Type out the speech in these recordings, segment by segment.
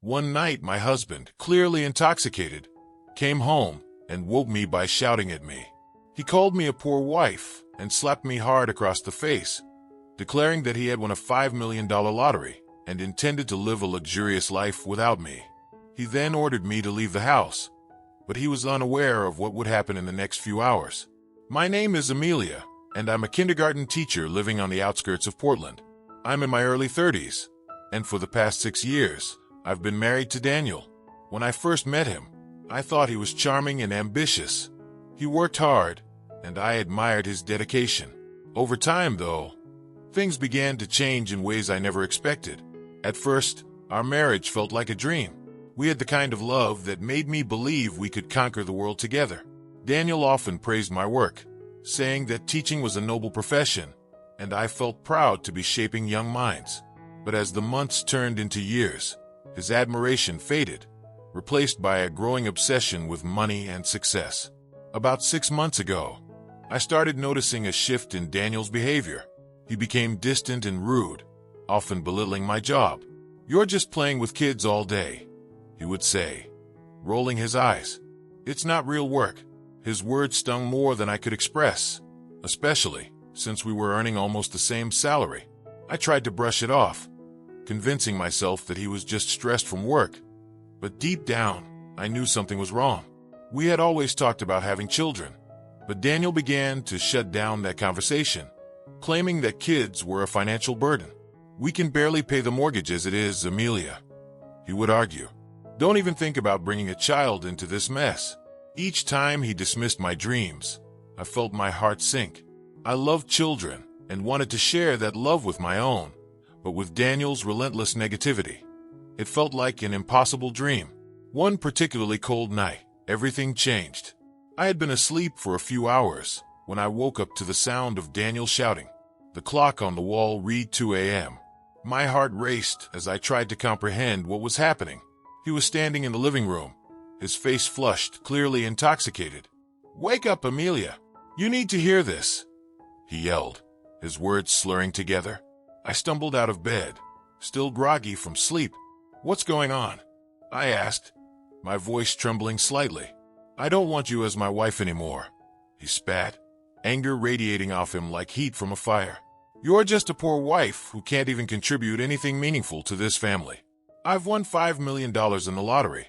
One night, my husband, clearly intoxicated, came home and woke me by shouting at me. He called me a poor wife and slapped me hard across the face, declaring that he had won a $5 million lottery and intended to live a luxurious life without me. He then ordered me to leave the house, but he was unaware of what would happen in the next few hours. My name is Amelia, and I'm a kindergarten teacher living on the outskirts of Portland. I'm in my early 30s, and for the past 6 years, I've been married to Daniel. When I first met him, I thought he was charming and ambitious. He worked hard, and I admired his dedication. Over time, though, things began to change in ways I never expected. At first, our marriage felt like a dream. We had the kind of love that made me believe we could conquer the world together. Daniel often praised my work, saying that teaching was a noble profession, and I felt proud to be shaping young minds. But as the months turned into years, his admiration faded, replaced by a growing obsession with money and success. About 6 months ago, I started noticing a shift in Daniel's behavior. He became distant and rude, often belittling my job. "You're just playing with kids all day," he would say, rolling his eyes. "It's not real work." His words stung more than I could express, especially since we were earning almost the same salary. I tried to brush it off, convincing myself that he was just stressed from work. But deep down, I knew something was wrong. We had always talked about having children, but Daniel began to shut down that conversation, claiming that kids were a financial burden. "We can barely pay the mortgage as it is, Amelia," he would argue. "Don't even think about bringing a child into this mess." Each time he dismissed my dreams, I felt my heart sink. I loved children and wanted to share that love with my own, but with Daniel's relentless negativity, it felt like an impossible dream. One particularly cold night, everything changed. I had been asleep for a few hours when I woke up to the sound of Daniel shouting. The clock on the wall read 2 a.m. My heart raced as I tried to comprehend what was happening. He was standing in the living room, his face flushed, clearly intoxicated. "Wake up, Amelia. You need to hear this," he yelled, his words slurring together. I stumbled out of bed, still groggy from sleep. "What's going on?" I asked, my voice trembling slightly. "I don't want you as my wife anymore," he spat, anger radiating off him like heat from a fire. "You're just a poor wife who can't even contribute anything meaningful to this family. I've won $5 million in the lottery,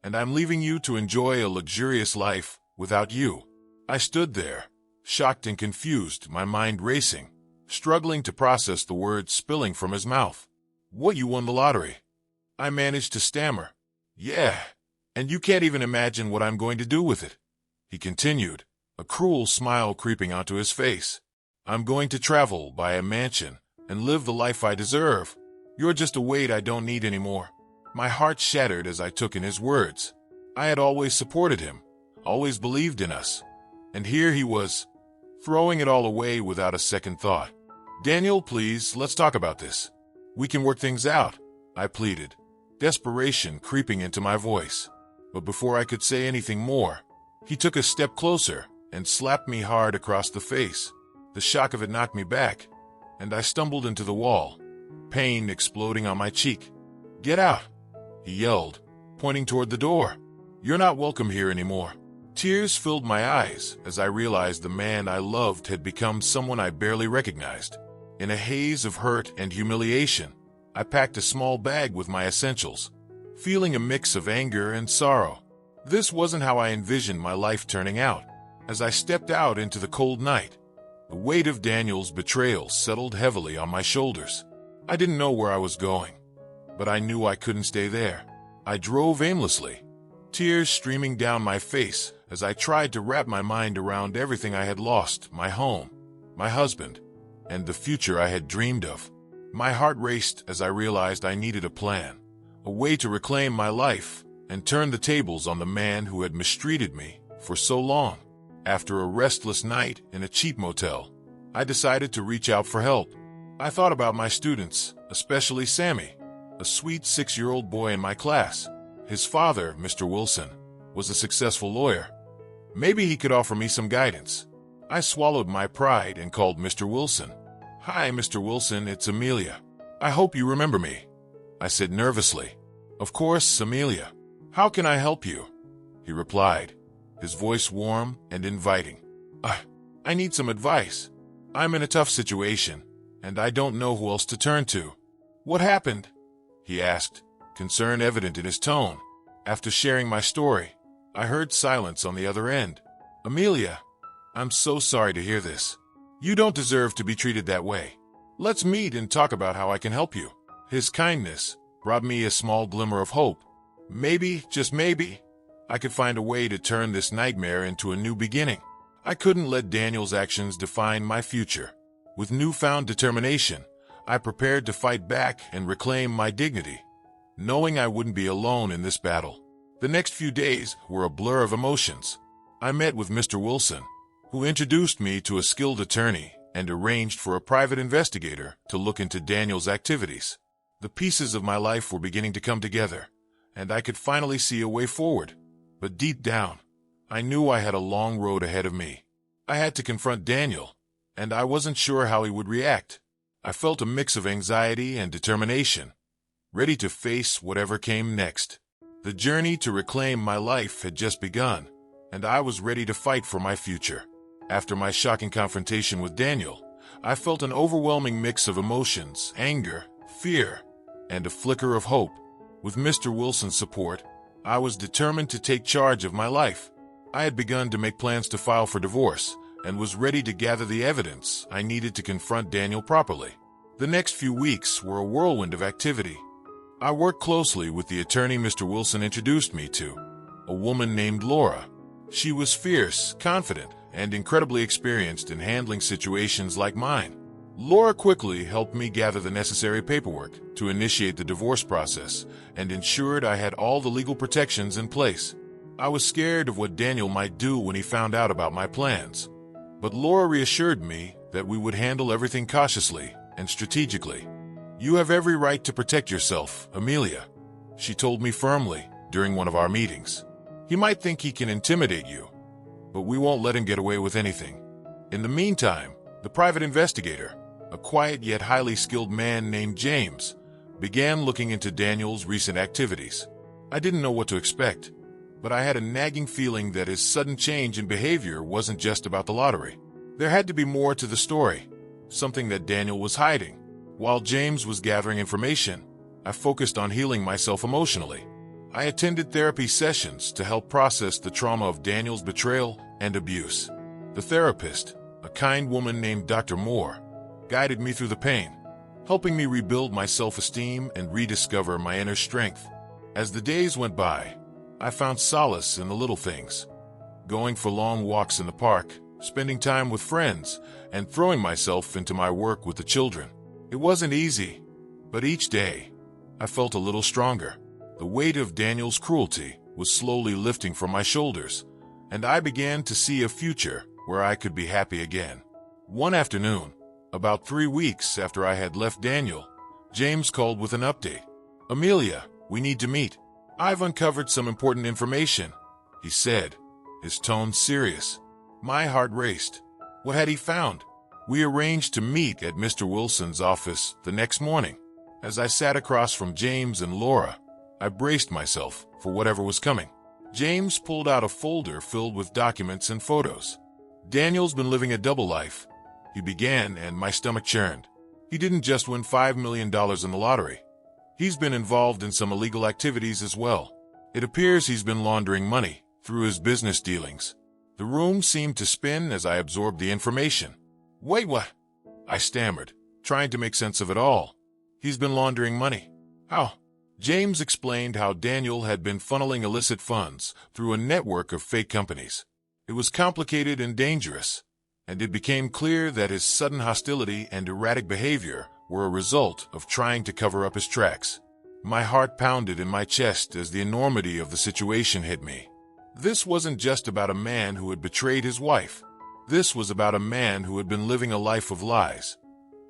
and I'm leaving you to enjoy a luxurious life without you." I stood there, shocked and confused, my mind racing, struggling to process the words spilling from his mouth. "What, you won the lottery?" I managed to stammer. "Yeah, and you can't even imagine what I'm going to do with it," he continued, a cruel smile creeping onto his face. "I'm going to travel, buy a mansion, and live the life I deserve. You're just a weight I don't need anymore." My heart shattered as I took in his words. I had always supported him, always believed in us. And here he was, throwing it all away without a second thought. "Daniel, please, let's talk about this. We can work things out," I pleaded, desperation creeping into my voice. But before I could say anything more, he took a step closer and slapped me hard across the face. The shock of it knocked me back, and I stumbled into the wall, pain exploding on my cheek. "Get out," he yelled, pointing toward the door. "You're not welcome here anymore." Tears filled my eyes as I realized the man I loved had become someone I barely recognized. In a haze of hurt and humiliation, I packed a small bag with my essentials, feeling a mix of anger and sorrow. This wasn't how I envisioned my life turning out. As I stepped out into the cold night, the weight of Daniel's betrayal settled heavily on my shoulders. I didn't know where I was going, but I knew I couldn't stay there. I drove aimlessly, tears streaming down my face as I tried to wrap my mind around everything I had lost: my home, my husband, and the future I had dreamed of. My heart raced as I realized I needed a plan, a way to reclaim my life and turn the tables on the man who had mistreated me for so long. After a restless night in a cheap motel, I decided to reach out for help. I thought about my students, especially Sammy, a sweet 6-year-old boy in my class. His father, Mr. Wilson, was a successful lawyer. Maybe he could offer me some guidance. I swallowed my pride and called Mr. Wilson. "Hi, Mr. Wilson, it's Amelia. I hope you remember me," I said nervously. "Of course, Amelia. How can I help you?" he replied, his voice warm and inviting. I need some advice. I'm in a tough situation, and I don't know who else to turn to." "What happened?" he asked, concern evident in his tone. After sharing my story, I heard silence on the other end. "Amelia, I'm so sorry to hear this. You don't deserve to be treated that way. Let's meet and talk about how I can help you." His kindness brought me a small glimmer of hope. Maybe, just maybe, I could find a way to turn this nightmare into a new beginning. I couldn't let Daniel's actions define my future. With newfound determination, I prepared to fight back and reclaim my dignity, knowing I wouldn't be alone in this battle. The next few days were a blur of emotions. I met with Mr. Wilson, who introduced me to a skilled attorney and arranged for a private investigator to look into Daniel's activities. The pieces of my life were beginning to come together, and I could finally see a way forward. But deep down, I knew I had a long road ahead of me. I had to confront Daniel, and I wasn't sure how he would react. I felt a mix of anxiety and determination, ready to face whatever came next. The journey to reclaim my life had just begun, and I was ready to fight for my future. After my shocking confrontation with Daniel, I felt an overwhelming mix of emotions: anger, fear, and a flicker of hope. With Mr. Wilson's support, I was determined to take charge of my life. I had begun to make plans to file for divorce and was ready to gather the evidence I needed to confront Daniel properly. The next few weeks were a whirlwind of activity. I worked closely with the attorney Mr. Wilson introduced me to, a woman named Laura. She was fierce, confident, and incredibly experienced in handling situations like mine. Laura quickly helped me gather the necessary paperwork to initiate the divorce process and ensured I had all the legal protections in place. I was scared of what Daniel might do when he found out about my plans, but Laura reassured me that we would handle everything cautiously and strategically. "You have every right to protect yourself, Amelia," she told me firmly during one of our meetings. "He might think he can intimidate you, but we won't let him get away with anything." In the meantime, the private investigator, a quiet yet highly skilled man named James, began looking into Daniel's recent activities. I didn't know what to expect, but I had a nagging feeling that his sudden change in behavior wasn't just about the lottery. There had to be more to the story, something that Daniel was hiding. While James was gathering information, I focused on healing myself emotionally. I attended therapy sessions to help process the trauma of Daniel's betrayal and abuse. The therapist, a kind woman named Dr. Moore, guided me through the pain, helping me rebuild my self-esteem and rediscover my inner strength. As the days went by, I found solace in the little things, going for long walks in the park, spending time with friends, and throwing myself into my work with the children. It wasn't easy, but each day, I felt a little stronger. The weight of Daniel's cruelty was slowly lifting from my shoulders, and I began to see a future where I could be happy again. One afternoon, about 3 weeks after I had left Daniel, James called with an update. "Amelia, we need to meet. I've uncovered some important information," he said, his tone serious. My heart raced. What had he found? We arranged to meet at Mr. Wilson's office the next morning. As I sat across from James and Laura, I braced myself for whatever was coming. James pulled out a folder filled with documents and photos. "Daniel's been living a double life," he began, and my stomach churned. He didn't just win $5 million in the lottery. He's been involved in some illegal activities as well. It appears he's been laundering money through his business dealings. The room seemed to spin as I absorbed the information. "Wait, what?" I stammered, trying to make sense of it all. "He's been laundering money. How?" James explained how Daniel had been funneling illicit funds through a network of fake companies. It was complicated and dangerous, and it became clear that his sudden hostility and erratic behavior were a result of trying to cover up his tracks. My heart pounded in my chest as the enormity of the situation hit me. This wasn't just about a man who had betrayed his wife. This was about a man who had been living a life of lies,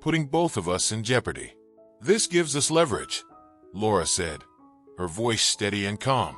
putting both of us in jeopardy. "This gives us leverage," Laura said, her voice steady and calm.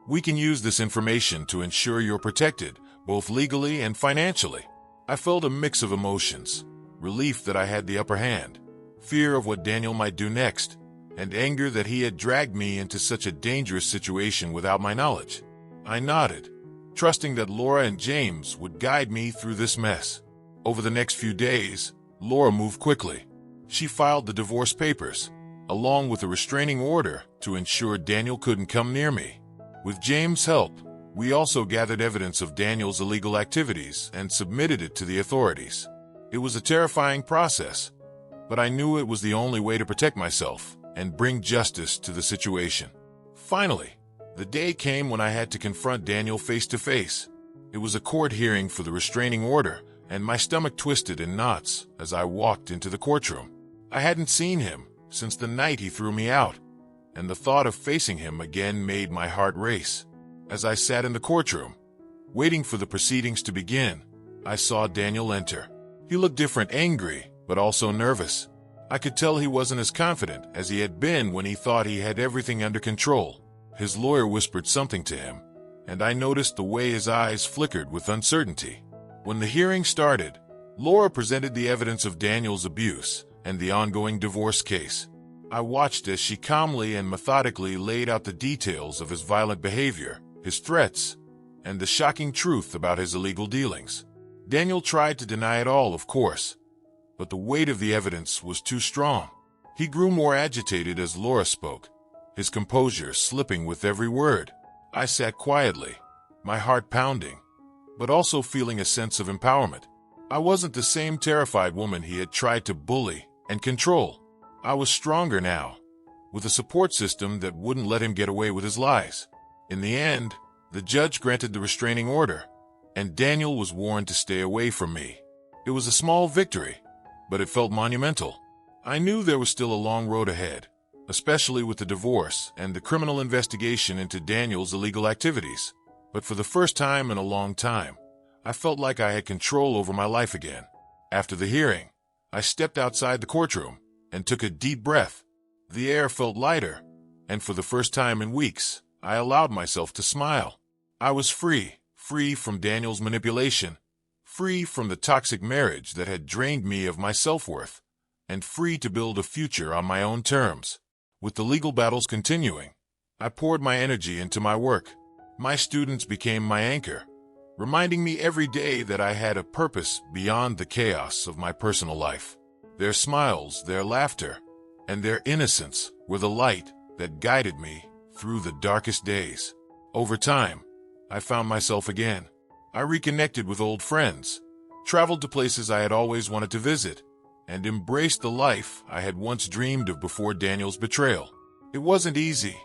"We can use this information to ensure you're protected, both legally and financially." I felt a mix of emotions: relief that I had the upper hand, fear of what Daniel might do next, and anger that he had dragged me into such a dangerous situation without my knowledge. I nodded, trusting that Laura and James would guide me through this mess. Over the next few days, Laura moved quickly. She filed the divorce papers, along with a restraining order to ensure Daniel couldn't come near me. With James' help, we also gathered evidence of Daniel's illegal activities and submitted it to the authorities. It was a terrifying process, but I knew it was the only way to protect myself and bring justice to the situation. Finally, the day came when I had to confront Daniel face to face. It was a court hearing for the restraining order, and my stomach twisted in knots as I walked into the courtroom. I hadn't seen him since the night he threw me out, and the thought of facing him again made my heart race. As I sat in the courtroom, waiting for the proceedings to begin, I saw Daniel enter. He looked different, angry, but also nervous. I could tell he wasn't as confident as he had been when he thought he had everything under control. His lawyer whispered something to him, and I noticed the way his eyes flickered with uncertainty. When the hearing started, Laura presented the evidence of Daniel's abuse and the ongoing divorce case. I watched as she calmly and methodically laid out the details of his violent behavior, his threats, and the shocking truth about his illegal dealings. Daniel tried to deny it all, of course, but the weight of the evidence was too strong. He grew more agitated as Laura spoke, his composure slipping with every word. I sat quietly, my heart pounding, but also feeling a sense of empowerment. I wasn't the same terrified woman he had tried to bully and control. I was stronger now, with a support system that wouldn't let him get away with his lies. In the end, the judge granted the restraining order, and Daniel was warned to stay away from me. It was a small victory, but it felt monumental. I knew there was still a long road ahead, especially with the divorce and the criminal investigation into Daniel's illegal activities. But for the first time in a long time, I felt like I had control over my life again. After the hearing, I stepped outside the courtroom and took a deep breath. The air felt lighter, and for the first time in weeks, I allowed myself to smile. I was free from Daniel's manipulation, free from the toxic marriage that had drained me of my self-worth, and free to build a future on my own terms. With the legal battles continuing, I poured my energy into my work. My students became my anchor, reminding me every day that I had a purpose beyond the chaos of my personal life. Their smiles, their laughter, and their innocence were the light that guided me through the darkest days. Over time, I found myself again. I reconnected with old friends, traveled to places I had always wanted to visit, and embraced the life I had once dreamed of before Daniel's betrayal. It wasn't easy.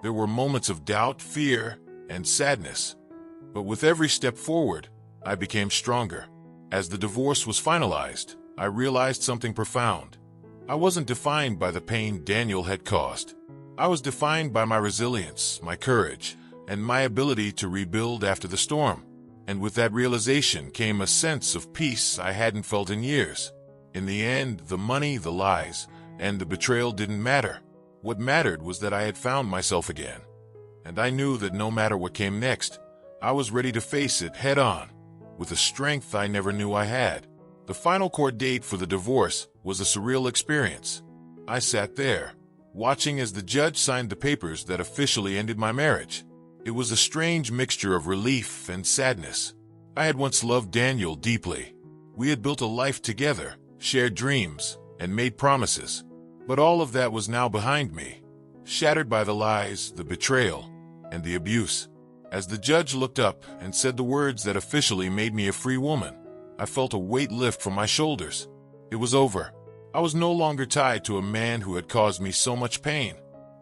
There were moments of doubt, fear, and sadness. But with every step forward, I became stronger. As the divorce was finalized, I realized something profound. I wasn't defined by the pain Daniel had caused. I was defined by my resilience, my courage, and my ability to rebuild after the storm. And with that realization came a sense of peace I hadn't felt in years. In the end, the money, the lies, and the betrayal didn't matter. What mattered was that I had found myself again. And I knew that no matter what came next, I was ready to face it head-on, with a strength I never knew I had. The final court date for the divorce was a surreal experience. I sat there, watching as the judge signed the papers that officially ended my marriage. It was a strange mixture of relief and sadness. I had once loved Daniel deeply. We had built a life together, shared dreams, and made promises. But all of that was now behind me, shattered by the lies, the betrayal, and the abuse. As the judge looked up and said the words that officially made me a free woman, I felt a weight lift from my shoulders. It was over. I was no longer tied to a man who had caused me so much pain.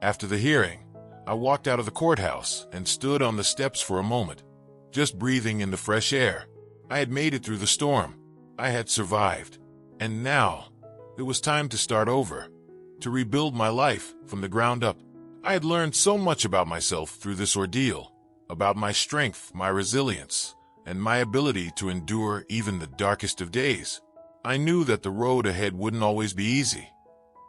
After the hearing, I walked out of the courthouse and stood on the steps for a moment, just breathing in the fresh air. I had made it through the storm. I had survived. And now, it was time to start over, to rebuild my life from the ground up. I had learned so much about myself through this ordeal, about my strength, my resilience, and my ability to endure even the darkest of days. I knew that the road ahead wouldn't always be easy,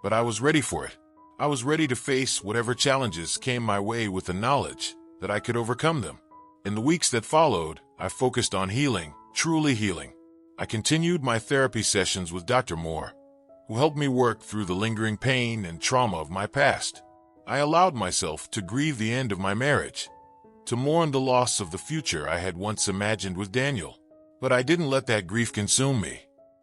but I was ready for it. I was ready to face whatever challenges came my way with the knowledge that I could overcome them. In the weeks that followed, I focused on healing, truly healing. I continued my therapy sessions with Dr. Moore, who helped me work through the lingering pain and trauma of my past. I allowed myself to grieve the end of my marriage, to mourn the loss of the future I had once imagined with Daniel. But I didn't let that grief consume me.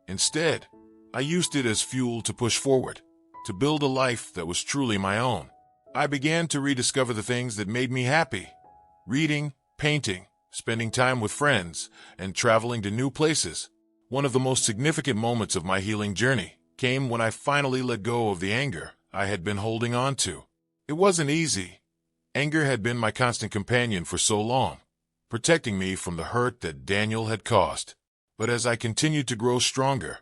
Instead, I used it as fuel to push forward, to build a life that was truly my own. I began to rediscover the things that made me happy: reading, painting, spending time with friends, and traveling to new places. One of the most significant moments of my healing journey came when I finally let go of the anger I had been holding on to. It wasn't easy. Anger had been my constant companion for so long, protecting me from the hurt that Daniel had caused. But as I continued to grow stronger,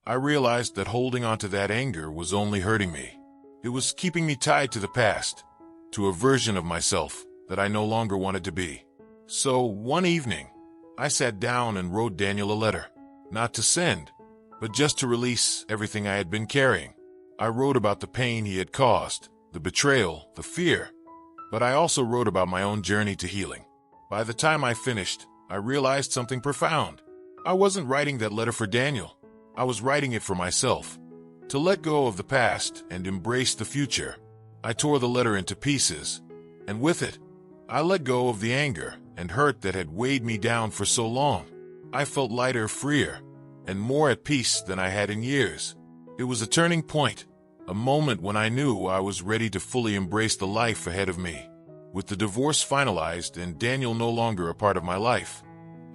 I realized that holding on to that anger was only hurting me. It was keeping me tied to the past, to a version of myself that I no longer wanted to be. So one evening, I sat down and wrote Daniel a letter, not to send, but just to release everything I had been carrying. I wrote about the pain he had caused, the betrayal, the fear, but I also wrote about my own journey to healing. By the time I finished, I realized something profound. I wasn't writing that letter for Daniel. I was writing it for myself, to let go of the past and embrace the future. I tore the letter into pieces, and with it, I let go of the anger and hurt that had weighed me down for so long. I felt lighter, freer, and more at peace than I had in years. It was a turning point, a moment when I knew I was ready to fully embrace the life ahead of me. With the divorce finalized and Daniel no longer a part of my life,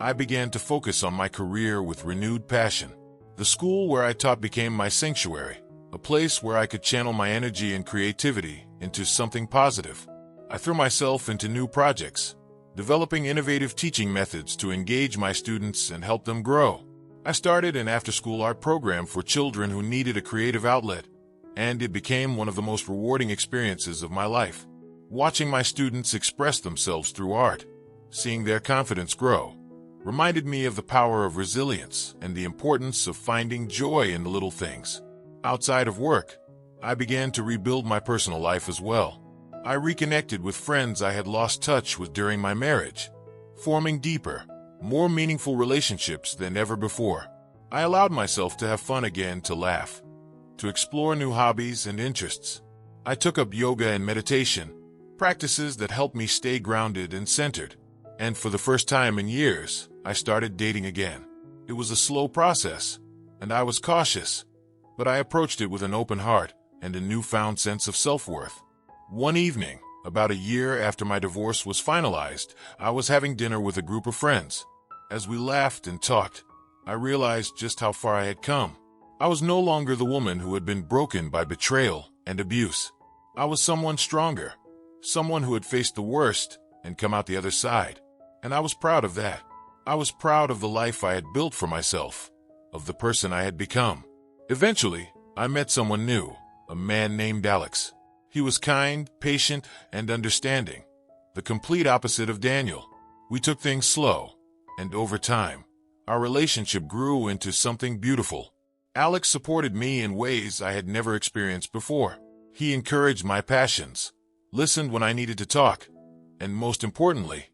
I began to focus on my career with renewed passion. The school where I taught became my sanctuary, a place where I could channel my energy and creativity into something positive. I threw myself into new projects, developing innovative teaching methods to engage my students and help them grow. I started an after-school art program for children who needed a creative outlet, and it became one of the most rewarding experiences of my life. Watching my students express themselves through art, seeing their confidence grow, reminded me of the power of resilience and the importance of finding joy in the little things. Outside of work, I began to rebuild my personal life as well. I reconnected with friends I had lost touch with during my marriage, forming deeper, more meaningful relationships than ever before. I allowed myself to have fun again, to laugh, to explore new hobbies and interests. I took up yoga and meditation, practices that helped me stay grounded and centered. And for the first time in years, I started dating again. It was a slow process, and I was cautious, but I approached it with an open heart and a newfound sense of self-worth. One evening, about a year after my divorce was finalized, I was having dinner with a group of friends. As we laughed and talked, I realized just how far I had come. I was no longer the woman who had been broken by betrayal and abuse. I was someone stronger, someone who had faced the worst and come out the other side. And I was proud of that. I was proud of the life I had built for myself, of the person I had become. Eventually, I met someone new, a man named Alex. He was kind, patient, and understanding, the complete opposite of Daniel. We took things slow, and over time, our relationship grew into something beautiful. Alex supported me in ways I had never experienced before. He encouraged my passions, listened when I needed to talk, and most importantly,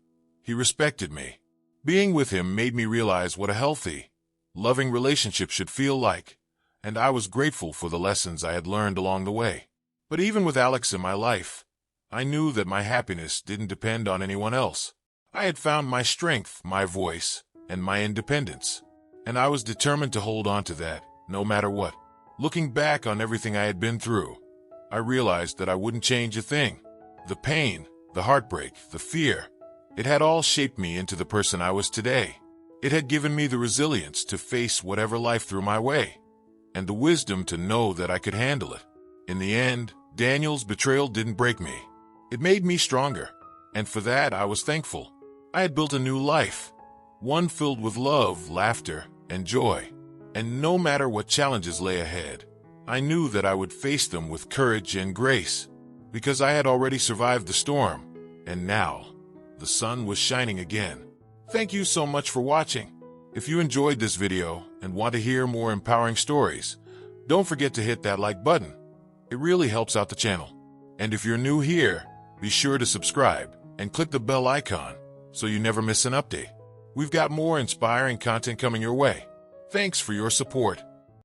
he respected me. Being with him made me realize what a healthy, loving relationship should feel like, and I was grateful for the lessons I had learned along the way. But even with Alex in my life, I knew that my happiness didn't depend on anyone else. I had found my strength, my voice, and my independence, and I was determined to hold on to that, no matter what. Looking back on everything I had been through, I realized that I wouldn't change a thing. The pain, the heartbreak, the fear, it had all shaped me into the person I was today. It had given me the resilience to face whatever life threw my way, and the wisdom to know that I could handle it. In the end, Daniel's betrayal didn't break me. It made me stronger, and for that I was thankful. I had built a new life, one filled with love, laughter, and joy. And no matter what challenges lay ahead, I knew that I would face them with courage and grace, because I had already survived the storm, and now the sun was shining again. Thank you so much for watching. If you enjoyed this video and want to hear more empowering stories, don't forget to hit that like button. It really helps out the channel. And if you're new here, be sure to subscribe and click the bell icon so you never miss an update. We've got more inspiring content coming your way. Thanks for your support.